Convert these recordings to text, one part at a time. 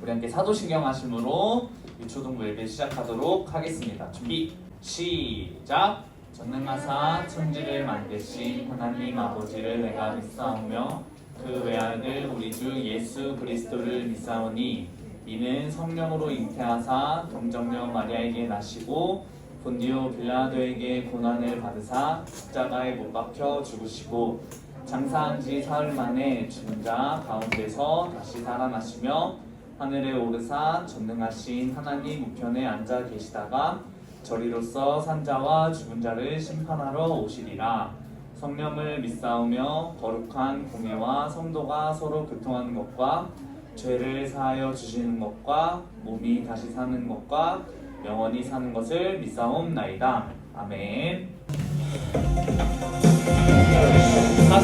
우리 함께 사도신경 하심으로 유초등부 예배 시작하도록 하겠습니다. 준비 시작. 전능하사 천지를 만드신 하나님 아버지를 내가 믿사오며 그 외아들 우리 주 예수 그리스도를 믿사오니 이는 성령으로 잉태하사 동정녀 마리아에게 나시고 본디오 빌라도에게 고난을 받으사 십자가에 못 박혀 죽으시고 장사한 지 사흘 만에 죽은 자 가운데서 다시 살아나시며 하늘에 오르사 전능하신 하나님 우편에 앉아 계시다가 저리로서 산자와 죽은 자를 심판하러 오시리라. 성령을 믿사오며 거룩한 공예와 성도가 서로 교통하는 것과 죄를 사하여 주시는 것과 몸이 다시 사는 것과 영원히 사는 것을 믿사옵나이다. 아멘.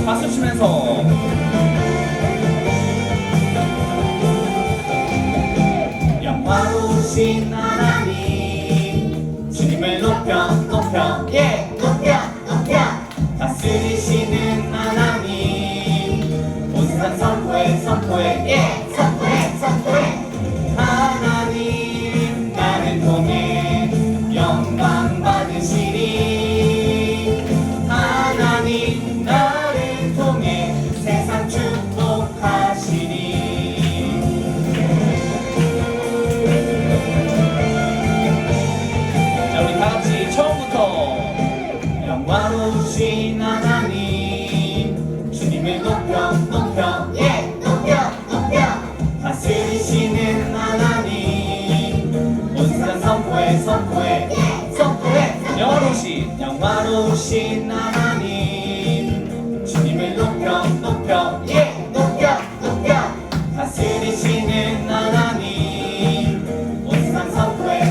박수 치면서 영화로우신 하나님 주님을 높여 다스리시는 하나님 온 세상 선포해 하나님 나를 통해 영광 받으시리. 하나님 나를 통해 세상 축복하시리. 자, 우리 다같이 처음부터 영화로우신 하나님 주님을 높여 다스리시는 하나님 온 세상 선포해 영화로우신 하나님 주님을 높여 다스리시는 하나님 온 세상 선포해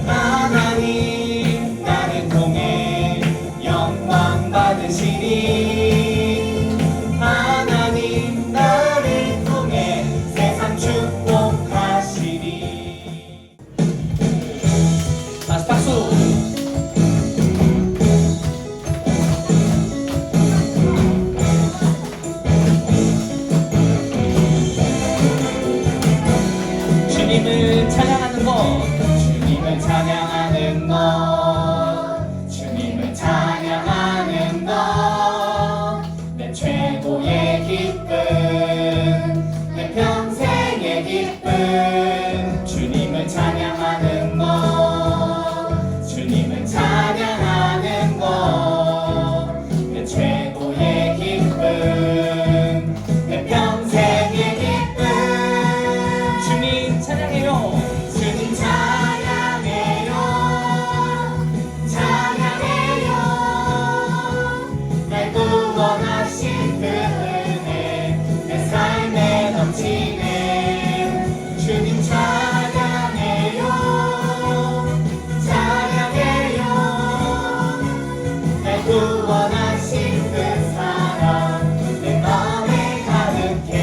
하나님 나를 통해 영광 받으시리. 하나님 나를 통해 세상 축복하시리. 다시 박수. 주님을 찬양하는 것, 주님을 찬양하는 것, 주님을 찬양하는 것, 내 최고의 기쁨, 내 평생의 기쁨. 주님을 찬양하는 것, 주님을 찬양하는 것, 내 최고의 기쁨, 내 평생의 기쁨. 주님 찬양해요. 주님 찬양해요. 날 구원하신 그 은혜 내 삶에 넘치네. 주님 찬양해요. 날 구원하신 그 사랑 내 마음에 가득해.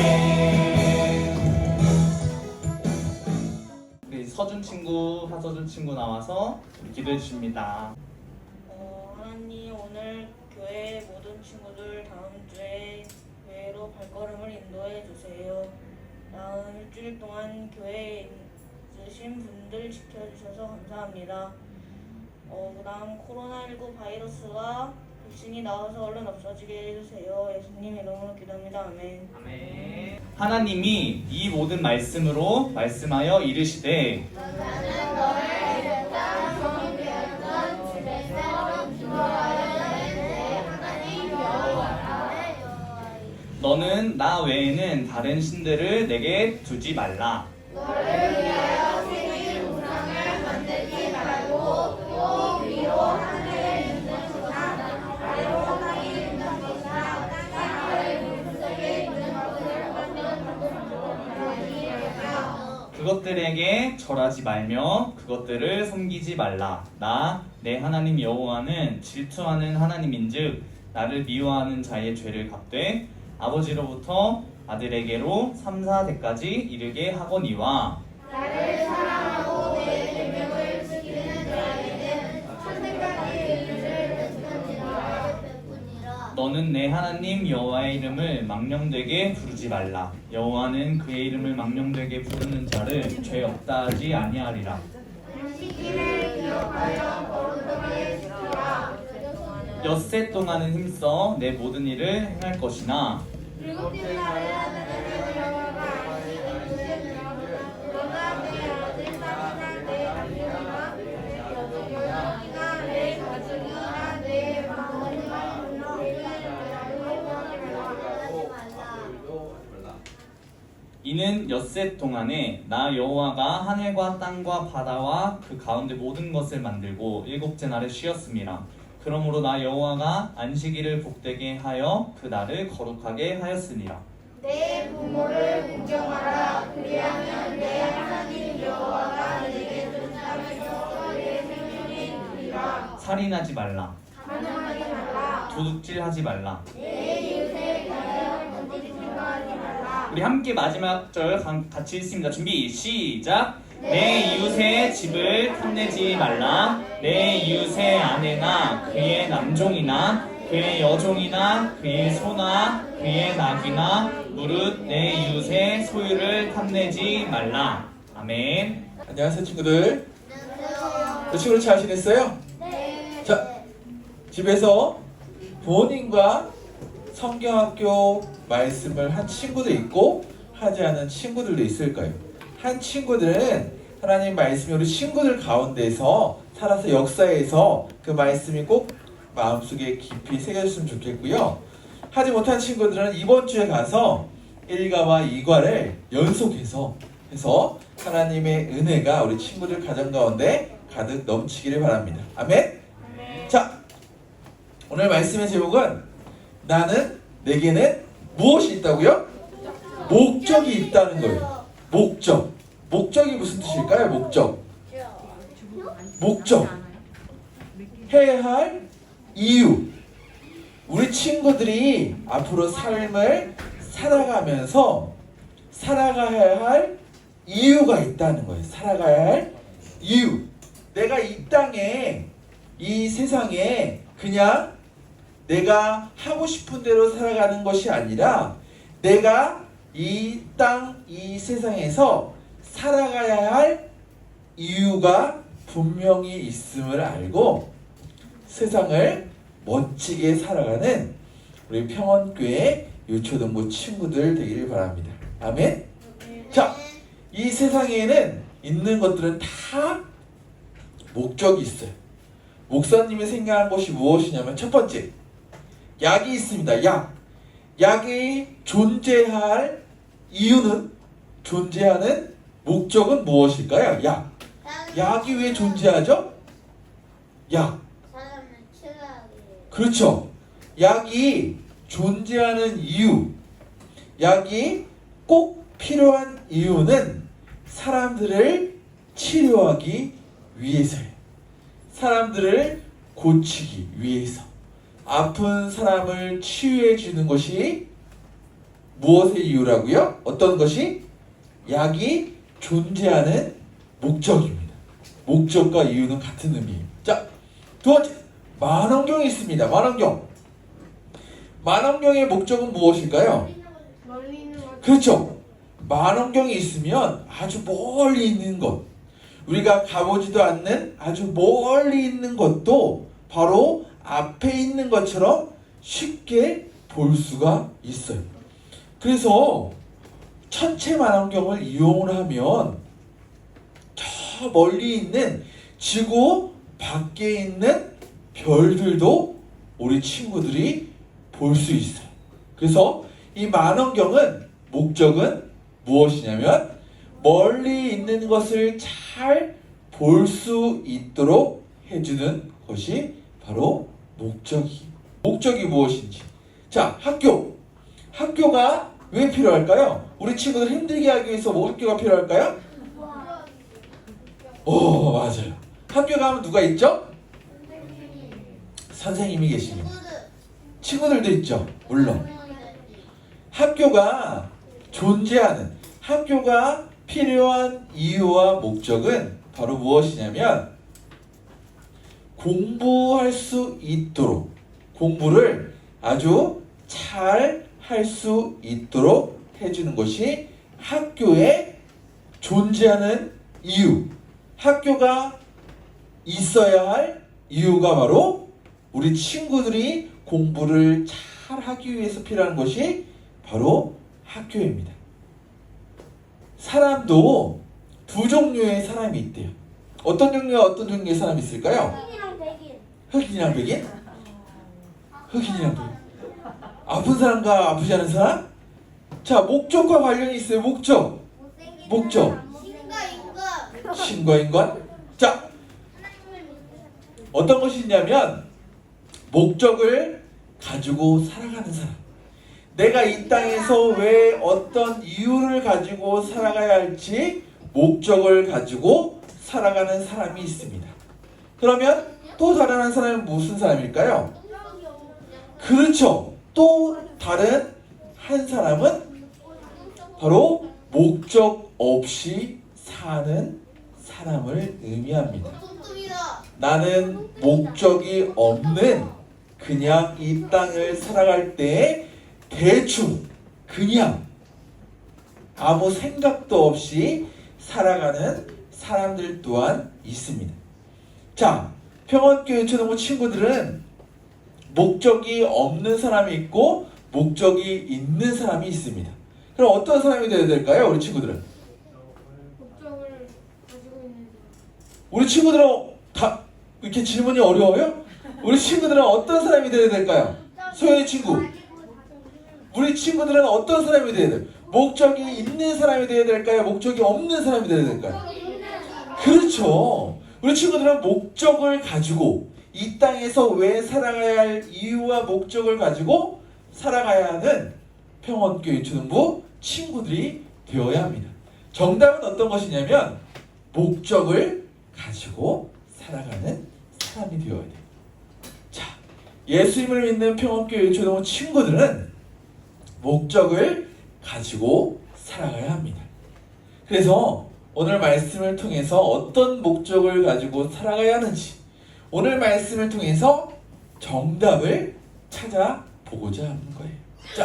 우리 서준 친구, 하서준 친구 나와서 기도해 주십니다. 하나님, 오늘 교회 모든 친구들 다음 주에 교회로 발걸음을 인도해 주세요. 다음 일주일 동안 교회에 있으신 분들 지켜주셔서 감사합니다. 그다음 코로나19 바이러스가 백신이 나와서 얼른 없어지게 해주세요. 예수님 이름으로 기도합니다. 아멘. 아멘. 하나님이 이 모든 말씀으로 말씀하여 이르시되 너는 나 외에는 다른 신들을 내게 두지 말라. 너를 위하여 생긴 우상을 만들지 말고 또 위로 하늘에 있는 것이나 아래로 땅에 있는 것이나 땅 아래 물속에 있는 것을 만들지 말라. 그것들에게 절하지 말며 그것들을 섬기지 말라. 나 내 하나님 여호와는 질투하는 하나님인즉 나를 미워하는 자의 죄를 갚되 아버지로부터 아들에게로 3, 4대까지 이르게 하거니와 나를 사랑하고 내 계명을 지키는 자에게는 천대까지 이르를 베푸니라. 너는 내 하나님 여호와의 이름을 망령되게 부르지 말라. 여호와는 그의 이름을 망령되게 부르는 자를 죄 없다 하지 아니하리라. 안식일을 기억하여 거룩하게 지키라. 엿새 동안은 힘써 내 모든 일을 행할 것이나 일곱 날에 하나님의 여호와가 안식일을 너가 내 아들이나 내 아들이나 내 여종이나 내 가족이나 내 마음이나 이는 엿새 동안에 나 여호와가 하늘과 땅과 바다와 그 가운데 모든 것을 만들고 일곱째 날에 쉬었음이라. 그러므로 나 여호와가 안식일을 복되게 하여 그 날을 거룩하게 하였으니라. 내 부모를 공경하라. 그리하면 내 하나님 여호와가 내게 준 땅에서 내 생명이 누리라. 살인하지 말라. 가늠하지 말라. 도둑질하지 말라. 내 이웃의 가슴을 거짓 증거하지 말라. 우리 함께 마지막 절 같이 읽습니다. 준비 시작. 내 이웃의 집을 탐내지 말라. 내 이웃의 아내나 그의 남종이나 그의 여종이나 그의 소나 그의 낙이나 무릇 내 이웃의 소유를 탐내지 말라. 아멘. 안녕하세요 친구들. 친구들 잘 지냈어요? 네. 자, 집에서 부모님과 성경학교 말씀을 한 친구도 있고 하지 않은 친구들도 있을 거예요. 한 친구들은 하나님 말씀이 우리 친구들 가운데서 살아서 역사에서 그 말씀이 꼭 마음속에 깊이 새겨졌으면 좋겠고요. 하지 못한 친구들은 이번 주에 가서 1과와 2과를 연속해서 해서 하나님의 은혜가 우리 친구들 가정 가운데 가득 넘치기를 바랍니다. 아멘? 자, 오늘 말씀의 제목은 나는 내게는 무엇이 있다고요? 목적이 있다는 거예요. 목적이 무슨 뜻일까요? 목적 해야 할 이유. 우리 친구들이 앞으로 삶을 살아가면서 살아가야 할 이유가 있다는 거예요. 살아가야 할 이유. 내가 이 땅에 이 세상에 그냥 내가 하고 싶은 대로 살아가는 것이 아니라 내가 이 땅, 이 세상에서 살아가야 할 이유가 분명히 있음을 알고 세상을 멋지게 살아가는 우리 평원교회 유초등부 친구들 되기를 바랍니다. 아멘? 자, 이 세상에는 있는 것들은 다 목적이 있어요. 목사님이 생각한 것이 무엇이냐면 첫 번째, 약이 있습니다. 약이 존재할 이유는, 존재하는 목적은 무엇일까요? 약이 왜 존재하죠? 사람을 치료하기. 그렇죠. 약이 존재하는 이유, 약이 꼭 필요한 이유는 사람들을 치료하기 위해서예요. 사람들을 고치기 위해서. 아픈 사람을 치유해 주는 것이 무엇의 이유라고요? 어떤 것이? 약이 존재하는 목적입니다. 목적과 이유는 같은 의미입니다. 자, 두 번째, 만원경이 있습니다. 만원경의 목적은 무엇일까요? 멀리 있는 것. 그렇죠. 만원경이 있으면 아주 멀리 있는 것, 우리가 가보지도 않는 아주 멀리 있는 것도 바로 앞에 있는 것처럼 쉽게 볼 수가 있어요. 그래서 천체만원경을 이용을 하면 저 멀리 있는 지구 밖에 있는 별들도 우리 친구들이 볼 수 있어요. 그래서 이 만원경은 목적은 무엇이냐면 멀리 있는 것을 잘 볼 수 있도록 해주는 것이 바로 목적이 무엇인지. 자, 학교가 왜 필요할까요? 우리 친구들 힘들게 하기 위해서 뭐 학교가 필요할까요? 오, 맞아요. 학교 가면 누가 있죠? 선생님이 계십니다. 친구들도 있죠. 물론 학교가 존재하는, 학교가 필요한 이유와 목적은 바로 무엇이냐면 공부할 수 있도록, 공부를 아주 잘 할 수 있도록 해주는 것이 학교에 존재하는 이유, 학교가 있어야 할 이유가 바로 우리 친구들이 공부를 잘 하기 위해서 필요한 것이 바로 학교입니다. 사람도 두 종류의 사람이 있대요. 어떤 종류와 어떤 종류의 사람이 있을까요? 흑인이랑 백인. 흑인이랑 백인? 흑인이랑 백인. 아픈 사람과 아프지 않은 사람? 자, 목적과 관련이 있어요. 목적. 못생긴 목적. 사람, 신과 임금. 신과 인간. 자, 어떤 것이 있냐면 목적을 가지고 살아가는 사람. 내가 이 땅에서 왜 어떤 이유를 가지고 살아가야 할지 목적을 가지고 살아가는 사람이 있습니다. 그러면 또 다른 한 사람은 무슨 사람일까요? 그렇죠. 또 다른 한 사람은 바로 목적 없이 사는 사람을 의미합니다. 나는 목적이 없는 그냥 이 땅을 살아갈 때 대충 그냥 아무 생각도 없이 살아가는 사람들 또한 있습니다. 자, 평안교회 초등부 친구들은 목적이 없는 사람이 있고 목적이 있는 사람이 있습니다. 그럼 어떤 사람이 되어야 될까요? 우리 친구들은? 목적을 가지고 있는 우리 친구들은 다 이렇게 질문이 어려워요? 우리 친구들은 어떤 사람이 되어야 될까요? 소연이 친구. 우리 친구들은 어떤 사람이 되어야 돼요? 목적이 있는 사람이 되어야 될까요? 목적이 없는 사람이 되어야 될까요? 그렇죠. 우리 친구들은 목적을 가지고 이 땅에서 왜 살아가야 할 이유와 목적을 가지고 살아가야 하는 평원교회 초등부 친구들이 되어야 합니다. 정답은 어떤 것이냐면 목적을 가지고 살아가는 사람이 되어야 돼요. 자, 예수님을 믿는 평원교회 초등부 친구들은 목적을 가지고 살아가야 합니다. 그래서 오늘 말씀을 통해서 어떤 목적을 가지고 살아가야 하는지 오늘 말씀을 통해서 정답을 찾아보고자 하는 거예요. 자,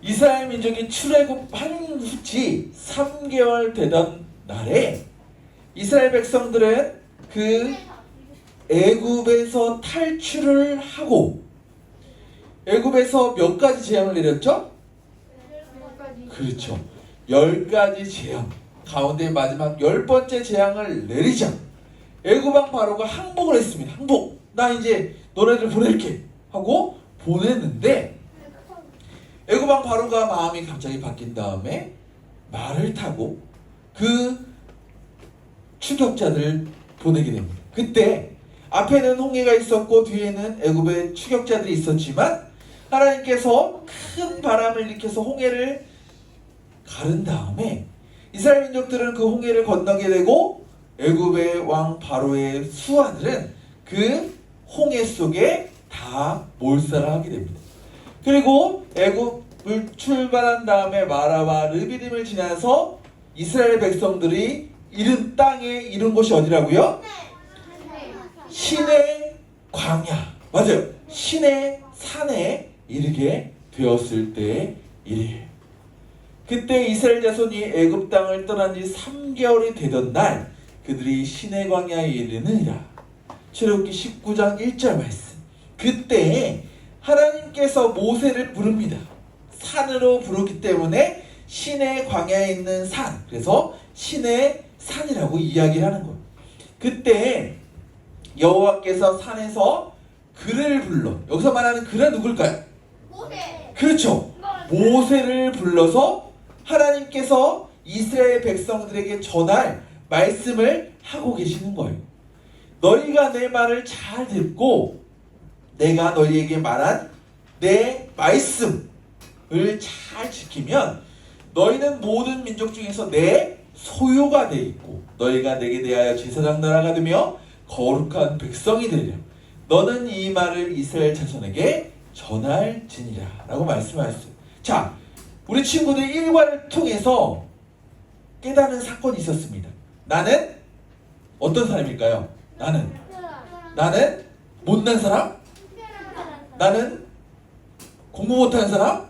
이스라엘 민족이 출애굽한 지 3개월 되던 날에 이스라엘 백성들은 그 애굽에서 탈출을 하고 애굽에서 몇 가지 재앙을 내렸죠? 그렇죠. 10가지 재앙 가운데 마지막 10번째 재앙을 내리자 애굽왕 바로가 항복을 했습니다. 항복. 나 이제 너네들 보낼게 하고 보냈는데 애굽왕 바로가 마음이 갑자기 바뀐 다음에 말을 타고 그 추격자들을 보내게 됩니다. 그때 앞에는 홍해가 있었고 뒤에는 애굽의 추격자들이 있었지만 하나님께서 큰 바람을 일으켜서 홍해를 가른 다음에 이스라엘 민족들은 그 홍해를 건너게 되고 애굽의 왕 바로의 수하들은 그 홍해 속에 다 몰살하게 됩니다. 그리고 애굽을 출발한 다음에 마라와 르비딤을 지나서 이스라엘 백성들이 이른 땅에 이른 곳이 어디라고요? 신의 광야. 맞아요. 신의 산에 이르게 되었을 때의 일이에요. 그때 이스라엘 자손이 애굽 땅을 떠난 지 3개월이 되던 날 그들이 신의 광야에 이르느니라. 출애굽기 19장 1절 말씀. 그때 하나님께서 모세를 부릅니다. 산으로 부르기 때문에 신의 광야에 있는 산, 그래서 신의 산이라고 이야기를 하는 거예요. 그때 여호와께서 산에서 그를 불러, 여기서 말하는 그는 누굴까요? 모세. 그렇죠. 모세를 불러서 하나님께서 이스라엘 백성들에게 전할 말씀을 하고 계시는 거예요. 너희가 내 말을 잘 듣고 내가 너희에게 말한 내 말씀을 잘 지키면 너희는 모든 민족 중에서 내 소유가 돼 있고 너희가 내게 대하여 제사장 나라가 되며 거룩한 백성이 되리라. 너는 이 말을 이스라엘 자손에게 전할지니라 라고 말씀하셨어요. 자, 우리 친구들 일과를 통해서 깨닫는 사건이 있었습니다. 나는 어떤 사람일까요? 나는 못난 사람? 나는 공부 못하는 사람?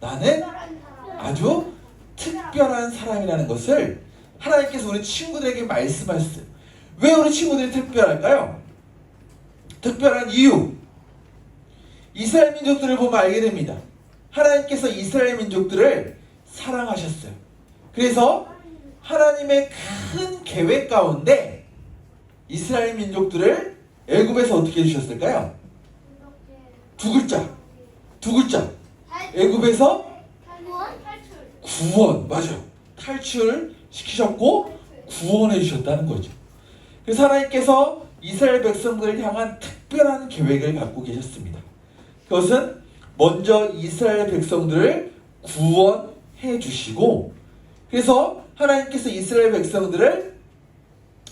나는 아주 특별한 사람이라는 것을 하나님께서 우리 친구들에게 말씀하셨어요. 왜 우리 친구들이 특별할까요? 특별한 이유. 이스라엘 민족들을 보면 알게 됩니다. 하나님께서 이스라엘 민족들을 사랑하셨어요. 그래서 하나님의 큰 계획 가운데 이스라엘 민족들을 애굽에서 어떻게 해주셨을까요? 두 글자. 애굽에서 구원, 맞아요. 탈출시키셨고 구원해 주셨다는 거죠. 그래서 하나님께서 이스라엘 백성들을 향한 특별한 계획을 갖고 계셨습니다. 그것은 먼저 이스라엘 백성들을 구원해 주시고, 그래서 하나님께서 이스라엘 백성들을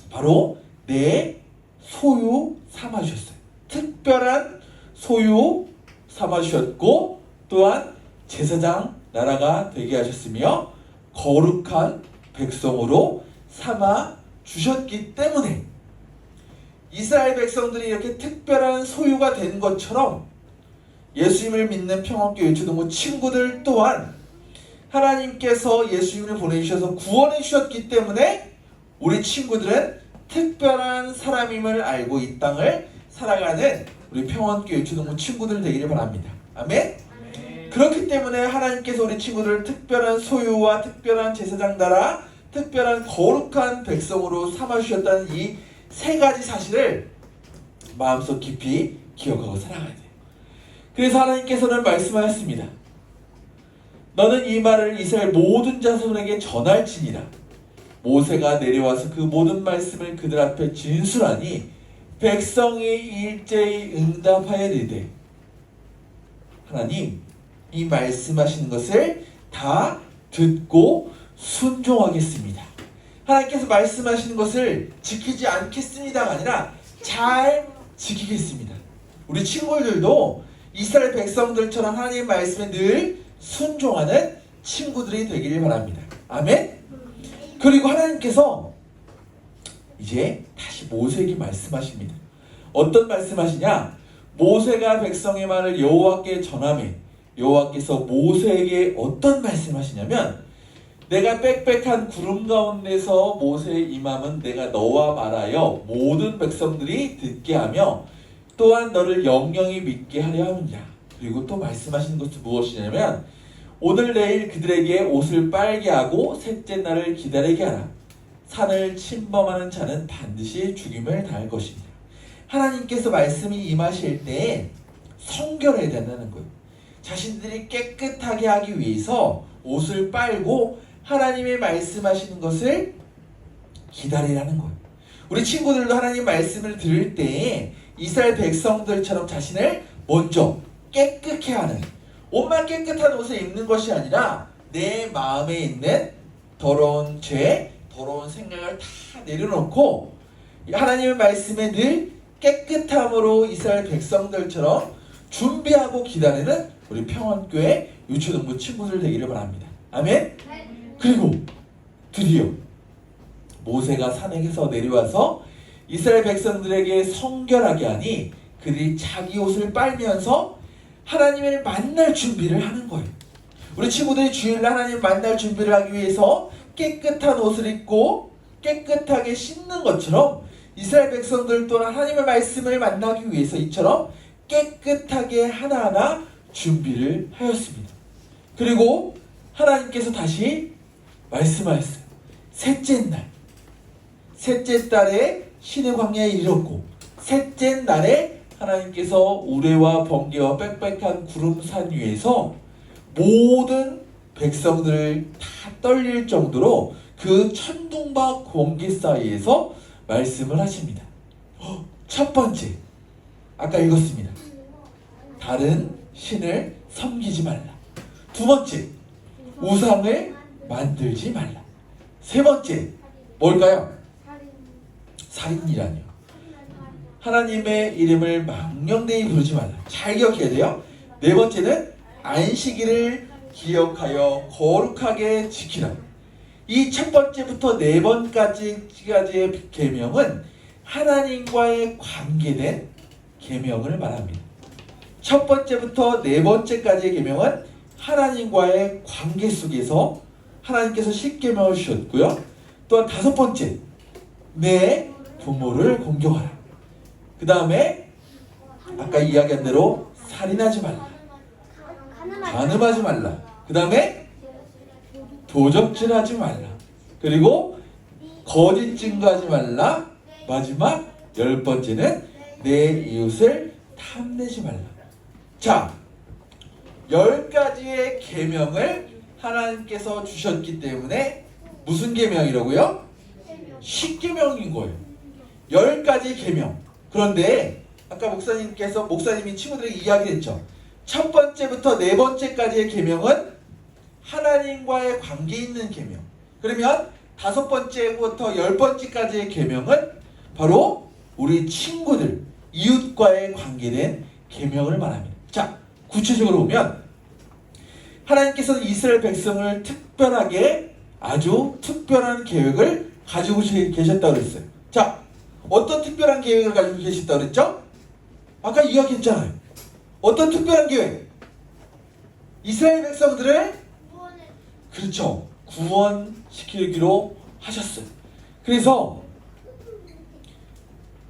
바로 내 소유 삼아 주셨어요. 특별한 소유 삼아 주셨고, 또한 제사장 나라가 되게 하셨으며 거룩한 백성으로 삼아 주셨기 때문에 이스라엘 백성들이 이렇게 특별한 소유가 된 것처럼 예수님을 믿는 평안교회 유초동부 친구들 또한 하나님께서 예수님을 보내주셔서 구원해 주셨기 때문에 우리 친구들은 특별한 사람임을 알고 이 땅을 살아가는 우리 평안교회 유초동부 친구들 되기를 바랍니다. 아멘? 그렇기 때문에 하나님께서 우리 친구들을 특별한 소유와 특별한 제사장 나라, 특별한 거룩한 백성으로 삼아주셨다는 이 세 가지 사실을 마음속 깊이 기억하고 살아가야 돼요. 그래서 하나님께서는 말씀하셨습니다. 너는 이 말을 이스라엘 모든 자손에게 전할지니라. 모세가 내려와서 그 모든 말씀을 그들 앞에 진술하니 백성이 일제히 응답하여 이르되, 하나님 이 말씀하시는 것을 다 듣고 순종하겠습니다. 하나님께서 말씀하시는 것을 지키지 않겠습니다가 아니라 잘 지키겠습니다. 우리 친구들도 이스라엘 백성들처럼 하나님의 말씀에 늘 순종하는 친구들이 되기를 바랍니다. 아멘? 그리고 하나님께서 이제 다시 모세에게 말씀하십니다. 어떤 말씀하시냐? 모세가 백성의 말을 여호와께 전하매 여호와께서 모세에게 어떤 말씀하시냐면, 내가 빽빽한 구름 가운데서 모세의 임함은 내가 너와 말하여 모든 백성들이 듣게 하며 또한 너를 영영히 믿게 하려 함이라. 그리고 또 말씀하시는 것은 무엇이냐면, 오늘 내일 그들에게 옷을 빨게 하고 셋째 날을 기다리게 하라. 산을 침범하는 자는 반드시 죽임을 당할 것입니다. 하나님께서 말씀이 임하실 때에 성결해야 된다는 거예요. 자신들이 깨끗하게 하기 위해서 옷을 빨고 하나님의 말씀하시는 것을 기다리라는 거예요. 우리 친구들도 하나님 말씀을 들을 때에 이스라엘 백성들처럼 자신을 먼저 깨끗게 하는, 옷만 깨끗한 옷을 입는 것이 아니라 내 마음에 있는 더러운 죄, 더러운 생각을 다 내려놓고 하나님의 말씀에 늘 깨끗함으로 이스라엘 백성들처럼 준비하고 기다리는 우리 평안교회 유초동부 친구들 되기를 바랍니다. 아멘? 그리고 드디어 모세가 산에서 내려와서 이스라엘 백성들에게 성결하게 하니 그들이 자기 옷을 빨면서 하나님을 만날 준비를 하는 거예요. 우리 친구들이 주일날 하나님 만날 준비를 하기 위해서 깨끗한 옷을 입고 깨끗하게 씻는 것처럼 이스라엘 백성들 또한 하나님의 말씀을 만나기 위해서 이처럼 깨끗하게 하나하나 준비를 하였습니다. 그리고 하나님께서 다시 말씀하셨어요. 셋째 달에 신의 광야에 이르렀고 셋째 날에 하나님께서 우레와 번개와 빽빽한 구름산 위에서 모든 백성들을 다 떨릴 정도로 그 천둥과 번개 사이에서 말씀을 하십니다. 첫 번째, 아까 읽었습니다. 다른 신을 섬기지 말라. 두 번째, 우상을 만들지 말라. 세 번째, 뭘까요? 살인이라뇨. 하나님의 이름을 망령되이 부르지 말라. 잘 기억해야 돼요. 네 번째는 안식일을 기억하여 거룩하게 지키라. 이 첫 번째부터 네 번까지의 계명은 하나님과의 관계된 계명을 말합니다. 첫 번째부터 네 번째까지의 계명은 하나님과의 관계 속에서 하나님께서 십계명을 주셨고요. 또한 다섯 번째, 내 부모를 공경하라. 그 다음에 아까 이야기한 대로 살인하지 말라, 간음하지 말라. 그 다음에 도적질하지 말라. 그리고 거짓 증거하지 말라. 마지막 10번째는 내 이웃을 탐내지 말라. 자, 10가지의 계명을 하나님께서 주셨기 때문에 무슨 계명이라고요? 십계명인 거예요. 10가지 계명. 그런데 아까 목사님이 친구들에게 이야기를 했죠. 첫 번째부터 네 번째까지의 계명은 하나님과의 관계 있는 계명. 그러면 다섯 번째부터 10번째까지의 계명은 바로 우리 친구들, 이웃과의 관계된 계명을 말합니다. 자, 구체적으로 보면 하나님께서 이스라엘 백성을 특별하게 아주 특별한 계획을 가지고 계셨다고 그랬어요. 자, 어떤 특별한 계획을 가지고 계셨다고 그랬죠? 아까 이야기했잖아요. 어떤 특별한 계획? 이스라엘 백성들을 그렇죠, 구원시키기로 하셨어요. 그래서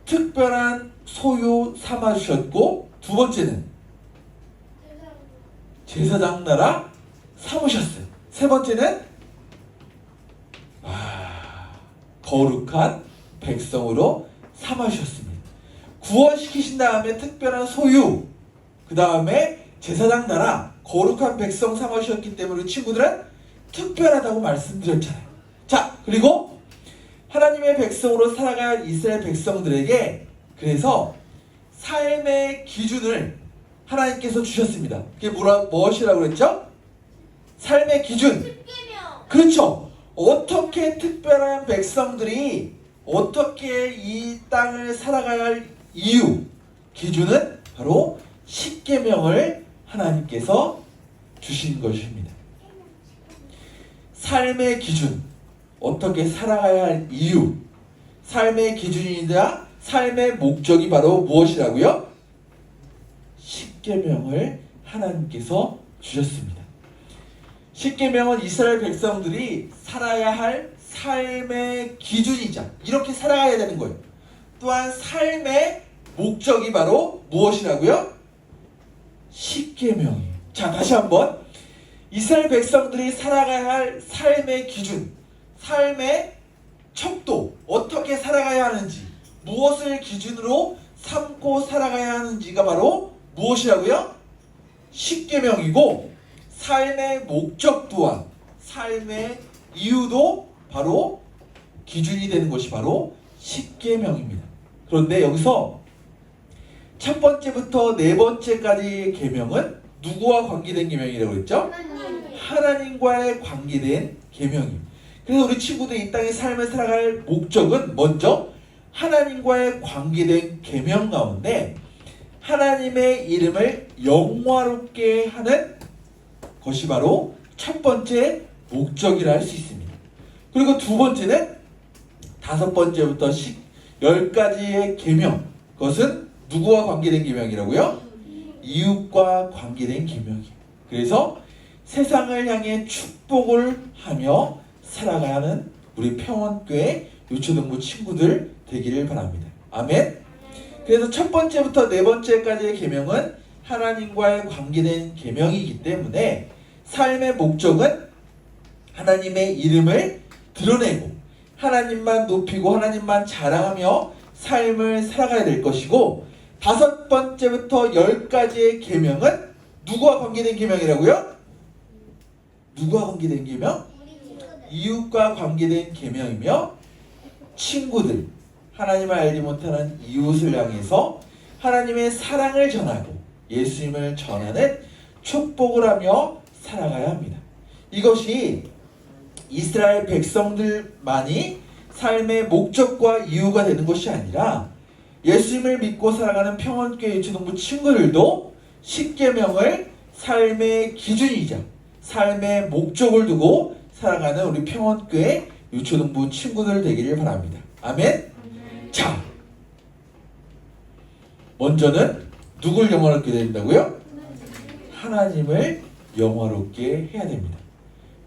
특별한 소유 삼아주셨고, 두 번째는 제사장 나라 삼으셨어요. 세 번째는 거룩한 백성으로 삼으셨습니다. 구원시키신 다음에 특별한 소유, 그 다음에 제사장 나라, 거룩한 백성 삼으셨기 때문에 우리 친구들은 특별하다고 말씀드렸잖아요. 자, 그리고 하나님의 백성으로 살아가야 할 이스라엘 백성들에게 그래서 삶의 기준을 하나님께서 주셨습니다. 그게 무엇이라고 그랬죠? 삶의 기준. 그렇죠. 어떻게 특별한 백성들이 어떻게 이 땅을 살아가야 할 이유, 기준은 바로 십계명을 하나님께서 주신 것입니다. 삶의 기준, 어떻게 살아가야 할 이유, 삶의 기준이자 삶의 목적이 바로 무엇이라고요? 십계명을 하나님께서 주셨습니다. 십계명은 이스라엘 백성들이 살아야 할 삶의 기준이자 이렇게 살아가야 되는 거예요. 또한 삶의 목적이 바로 무엇이라고요? 십계명이에요. 자, 다시 한번 이스라엘 백성들이 살아가야 할 삶의 기준, 삶의 척도, 어떻게 살아가야 하는지, 무엇을 기준으로 삼고 살아가야 하는지가 바로 무엇이라고요? 십계명이고, 삶의 목적 또한 삶의 이유도 바로 기준이 되는 것이 바로 십계명입니다. 그런데 여기서 첫 번째부터 네 번째까지의 계명은 누구와 관계된 계명이라고 했죠? 하나님과의 관계된 계명입니다. 그래서 우리 친구들 이 땅의 삶을 살아갈 목적은 먼저 하나님과의 관계된 계명 가운데 하나님의 이름을 영화롭게 하는 것이 바로 첫 번째 목적이라 할 수 있습니다. 그리고 두 번째는 다섯 번째부터 10가지의 계명, 그것은 누구와 관계된 계명이라고요? 이웃과 관계된 계명이에요. 그래서 세상을 향해 축복을 하며 살아가야 하는 우리 평원교회 유초등부 친구들 되기를 바랍니다. 아멘. 그래서 첫 번째부터 네 번째까지의 계명은 하나님과의 관계된 계명이기 때문에 삶의 목적은 하나님의 이름을 드러내고 하나님만 높이고 하나님만 자랑하며 삶을 살아가야 될 것이고, 다섯 번째부터 10가지의 계명은 누구와 관계된 계명이라고요? 누구와 관계된 계명? 이웃과 관계된 계명이며, 친구들, 하나님을 알지 못하는 이웃을 향해서 하나님의 사랑을 전하고 예수님을 전하는 축복을 하며 살아가야 합니다. 이것이 이스라엘 백성들만이 삶의 목적과 이유가 되는 것이 아니라 예수님을 믿고 살아가는 평원교회 유초등부 친구들도 십계명을 삶의 기준이자 삶의 목적을 두고 살아가는 우리 평원교회 유초등부 친구들 되기를 바랍니다. 아멘. 자, 먼저는 누굴 영화롭게 된다고요? 하나님을 영화롭게 해야 됩니다.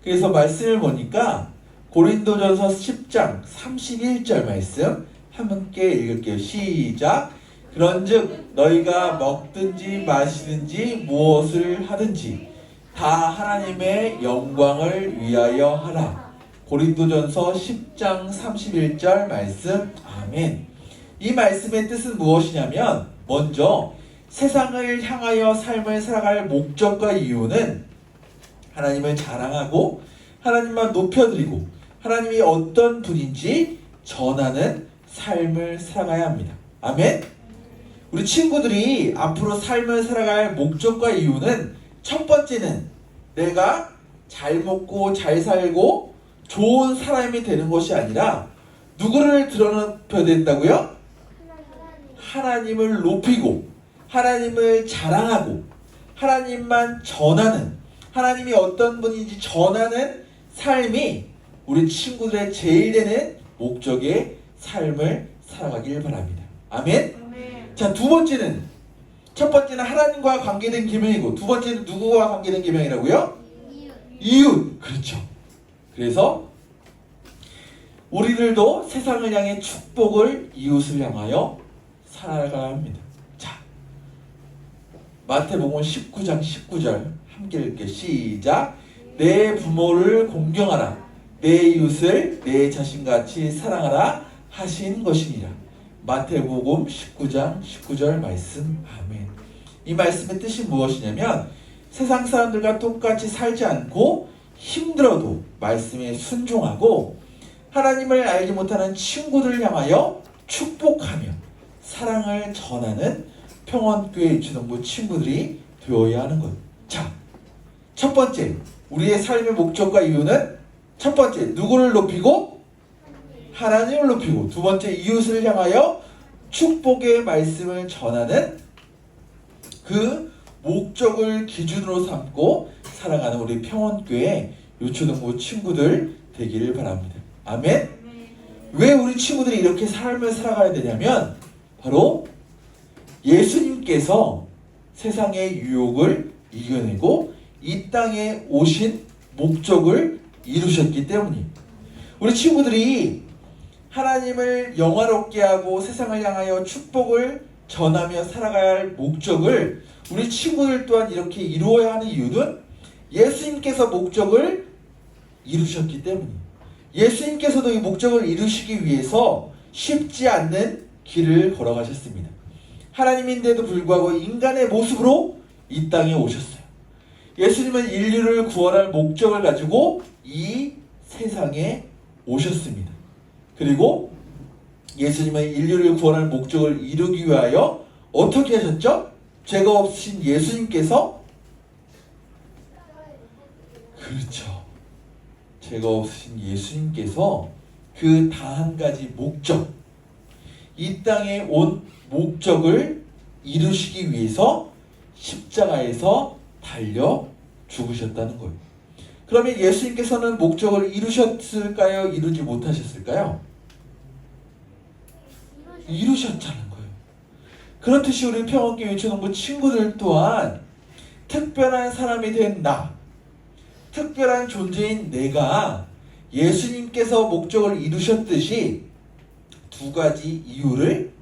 그래서 말씀을 보니까 고린도전서 10장 31절 말씀 함께 읽을게요. 시작. 그런즉 너희가 먹든지 마시든지 무엇을 하든지 다 하나님의 영광을 위하여 하라. 고린도전서 10장 31절 말씀. 아멘. 이 말씀의 뜻은 무엇이냐면 먼저 세상을 향하여 삶을 살아갈 목적과 이유는 하나님을 자랑하고 하나님만 높여드리고 하나님이 어떤 분인지 전하는 삶을 살아가야 합니다. 아멘. 우리 친구들이 앞으로 삶을 살아갈 목적과 이유는 첫 번째는 내가 잘 먹고 잘 살고 좋은 사람이 되는 것이 아니라 누구를 드러내야 된다고요? 하나님을 높이고 하나님을 자랑하고 하나님만 전하는, 하나님이 어떤 분인지 전하는 삶이 우리 친구들의 제일 되는 목적의 삶을 살아가길 바랍니다. 아멘. 자, 두 번째는, 첫 번째는 하나님과 관계된 계명이고 두 번째는 누구와 관계된 계명이라고요? 이웃. 그렇죠. 그래서 우리들도 세상을 향해 축복을, 이웃을 향하여 살아가야 합니다. 자, 마태복음 19장 19절 함께 읽게. 시작. 내 부모를 공경하라. 내 이웃을 내 자신같이 사랑하라 하신 것이니라. 마태복음 19장 19절 말씀. 아멘. 이 말씀의 뜻이 무엇이냐면 세상 사람들과 똑같이 살지 않고 힘들어도 말씀에 순종하고 하나님을 알지 못하는 친구들을 향하여 축복하며 사랑을 전하는 평원교회 유치동부 친구들이 되어야 하는 것. 자, 첫 번째, 우리의 삶의 목적과 이유는 첫 번째, 누구를 높이고? 하나님을 높이고, 두 번째, 이웃을 향하여 축복의 말씀을 전하는 그 목적을 기준으로 삼고 살아가는 우리 평원교회 유초등부 친구들 되기를 바랍니다. 아멘. 왜 우리 친구들이 이렇게 삶을 살아가야 되냐면 바로 예수님께서 세상의 유혹을 이겨내고 이 땅에 오신 목적을 이루셨기 때문입니다. 우리 친구들이 하나님을 영화롭게 하고 세상을 향하여 축복을 전하며 살아가야 할 목적을 우리 친구들 또한 이렇게 이루어야 하는 이유는 예수님께서 목적을 이루셨기 때문입니다. 예수님께서도 이 목적을 이루시기 위해서 쉽지 않는 길을 걸어가셨습니다. 하나님인데도 불구하고 인간의 모습으로 이 땅에 오셨어요. 예수님은 인류를 구원할 목적을 가지고 이 세상에 오셨습니다. 그리고 예수님은 인류를 구원할 목적을 이루기 위하여 어떻게 하셨죠? 죄가 없으신 예수님께서, 그렇죠, 죄가 없으신 예수님께서 그 다 한 가지 목적, 이 땅에 온 목적을 이루시기 위해서 십자가에서 달려 죽으셨다는 거예요. 그러면 예수님께서는 목적을 이루셨을까요? 이루지 못하셨을까요? 이루셨다는 거예요. 그렇듯이 우리 평원교회 유초동부 친구들 또한 특별한 사람이 된 나, 특별한 존재인 내가 예수님께서 목적을 이루셨듯이 두 가지 이유를,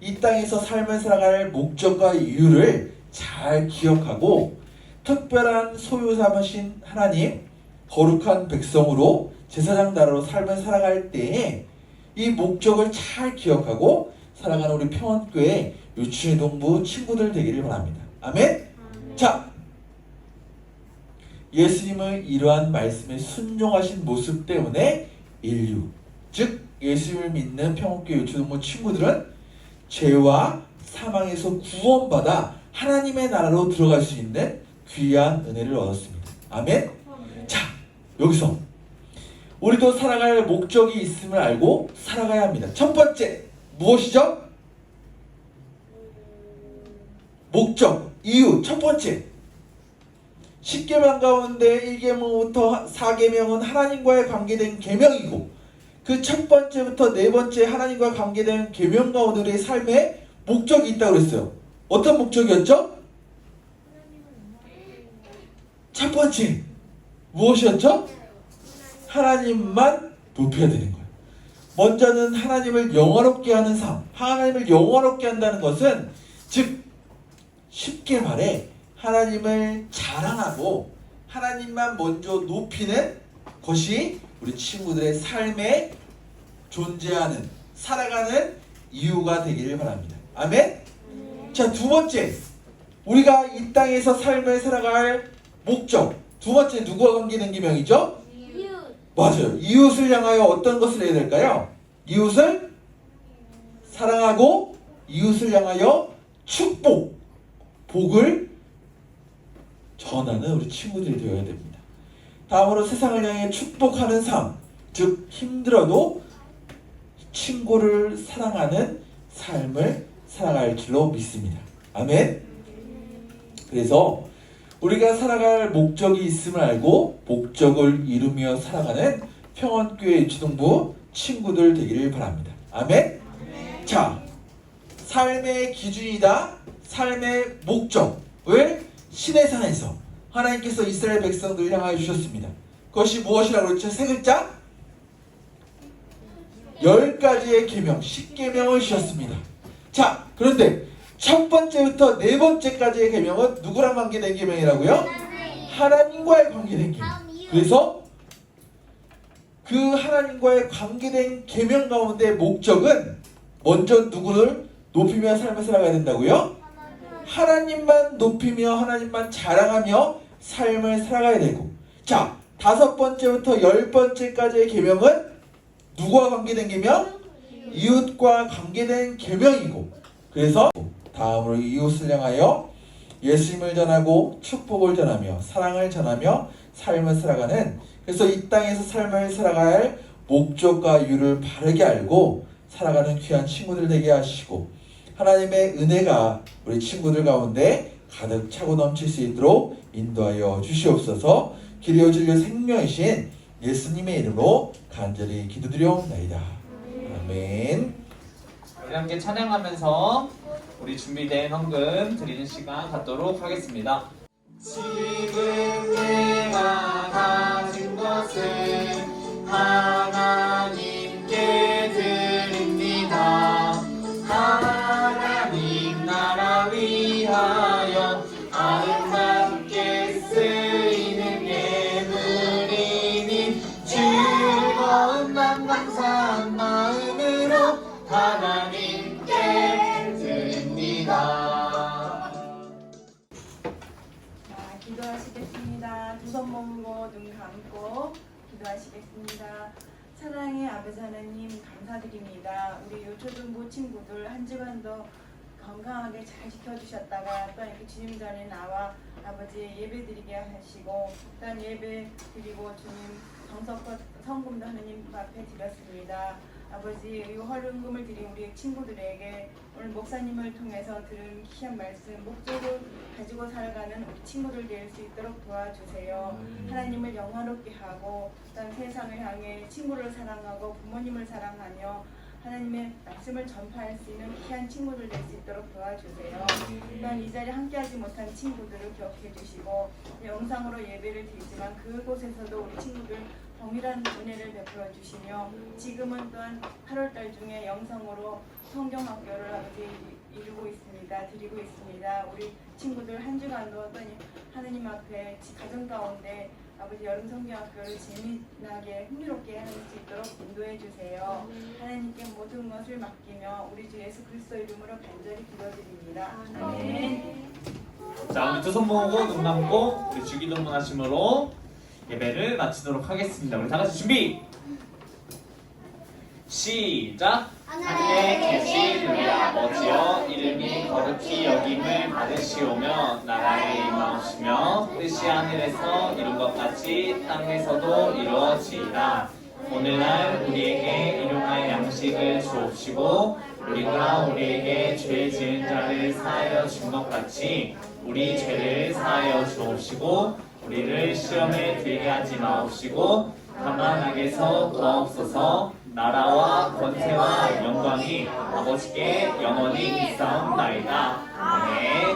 이 땅에서 삶을 살아갈 목적과 이유를 잘 기억하고 특별한 소유 삼으신 하나님, 거룩한 백성으로 제사장 나라로 삶을 살아갈 때에 이 목적을 잘 기억하고 살아가는 우리 평원교회 유치동부 친구들 되기를 바랍니다. 아멘? 자, 예수님은 이러한 말씀에 순종하신 모습 때문에 인류, 즉 예수님을 믿는 평원교회 유치동부 친구들은 죄와 사망에서 구원받아 하나님의 나라로 들어갈 수 있는 귀한 은혜를 얻었습니다. 아멘? 자, 여기서 우리도 살아갈 목적이 있음을 알고 살아가야 합니다. 첫 번째, 무엇이죠? 목적, 이유. 첫 번째, 10계명 가운데 1계명부터 4계명은 하나님과의 관계된 계명이고 그 첫 번째부터 네 번째 하나님과 관계된 계명 가운데 우리의 삶에 목적이 있다고 그랬어요. 어떤 목적이었죠? 첫 번째 무엇이었죠? 하나님만 높여야 되는 거예요. 먼저는 하나님을 영화롭게 하는 삶. 하나님을 영화롭게 한다는 것은 즉 쉽게 말해 하나님을 자랑하고 하나님만 먼저 높이는 것이 우리 친구들의 삶에 존재하는 살아가는 이유가 되기를 바랍니다. 아멘? 자, 두 번째 우리가 이 땅에서 삶을 살아갈 목적. 두 번째 누구와 관계된 계명이죠? 맞아요. 이웃을 향하여 어떤 것을 해야 될까요? 이웃을 사랑하고 이웃을 향하여 축복, 복을 전하는 우리 친구들이 되어야 됩니다. 다음으로 세상을 향해 축복하는 삶, 즉 힘들어도 친구를 사랑하는 삶을 살아갈 줄로 믿습니다. 아멘. 그래서 우리가 살아갈 목적이 있음을 알고 목적을 이루며 살아가는 평안교회 유치동부 친구들 되기를 바랍니다. 아멘. 자, 삶의 기준이다. 삶의 목적을 시내산에서 하나님께서 이스라엘 백성들을 향하여 주셨습니다. 그것이 무엇이라고 그랬죠? 세 글자? 10가지의 계명, 10계명을 주셨습니다. 자, 그런데 첫 번째부터 네 번째까지의 계명은 누구랑 관계된 계명이라고요? 하나님과의 관계된 계명. 그래서 그 하나님과의 관계된 계명 가운데 목적은 먼저 누구를 높이며 삶을 살아가야 된다고요? 하나님만 높이며 하나님만 자랑하며 삶을 살아가야 되고, 자, 5번째부터 10번째까지의 계명은 누구와 관계된 계명? 이웃과 관계된 계명이고, 그래서 다음으로 이웃을 향하여 예수님을 전하고 축복을 전하며 사랑을 전하며 삶을 살아가는, 그래서 이 땅에서 삶을 살아갈 목적과 이유를 바르게 알고 살아가는 귀한 친구들 되게 하시고, 하나님의 은혜가 우리 친구들 가운데 가득 차고 넘칠 수 있도록 인도하여 주시옵소서. 길이요 진리요 생명이신 예수님의 이름으로 간절히 기도드리옵나이다. 아멘. 우리 함께 찬양하면서 우리 준비된 헌금 드리는 시간 갖도록 하겠습니다. 지금 내가 가진 것을 하나님께 드립니다. 하나님 나라 위하여 아름답게 쓰이는 예물이니 즐거운 맘 감사한 마음으로 하나님께 드립니다. 자, 기도하시겠습니다. 두 손 모으고 눈 감고 기도하시겠습니다. 사랑의 아버지 하나님 감사드립니다. 우리 요초등부 친구들 한 주간도 건강하게 잘 지켜주셨다가 또 이렇게 주님 전에 나와 아버지 예배 드리게 하시고 일단 예배 드리고 주님 정성껏 성금도 하나님 앞에 드렸습니다. 아버지 이 헌금을 드린 우리 친구들에게 오늘 목사님을 통해서 들은 귀한 말씀 목적을 가지고 살아가는 우리 친구들 될 수 있도록 도와주세요. 하나님을 영화롭게 하고 또한 세상을 향해 친구를 사랑하고 부모님을 사랑하며 하나님의 말씀을 전파할 수 있는 귀한 친구들 될 수 있도록 도와주세요. 또한 이 자리에 함께하지 못한 친구들을 기억해 주시고 영상으로 예배를 드리지만 그곳에서도 우리 친구들 동일한 은혜를 베풀어 주시며 지금은 또한 8월달 중에 영상으로 성경학교를 아버지 이루고 있습니다. 드리고 있습니다. 우리 친구들 한 주간도 또 하느님 앞에 가정 가운데 아버지 여름 성경학교를 재미나게 흥미롭게 할 수 있도록 인도해 주세요. 하나님께 모든 것을 맡기며 우리 주 예수 그리스도 이름으로 간절히 기도드립니다. 아멘. 자, 우리 두 손 모으고 눈 감고 우리 주기도문 하심으로 예배를 마치도록 하겠습니다. 우리 다 같이 준비! 시작! 하늘에 계신 우리 아버지여 이름이 거룩히 여김을 받으시오며 나라의 임하옵시며 뜻이 하늘에서 이룬 것 같이 땅에서도 이루어지이다. 오늘날 우리에게 일용할 양식을 주옵시고 우리가 우리에게 죄 지은 자를 사하여 준 것 같이 우리 죄를 사하여 주옵시고 우리를 시험에 들게 하지 마옵시고 다만 악에서 구하옵소서. 나라와 권세와 영광이 아버지께 영원히 있사옵나이다. 아멘.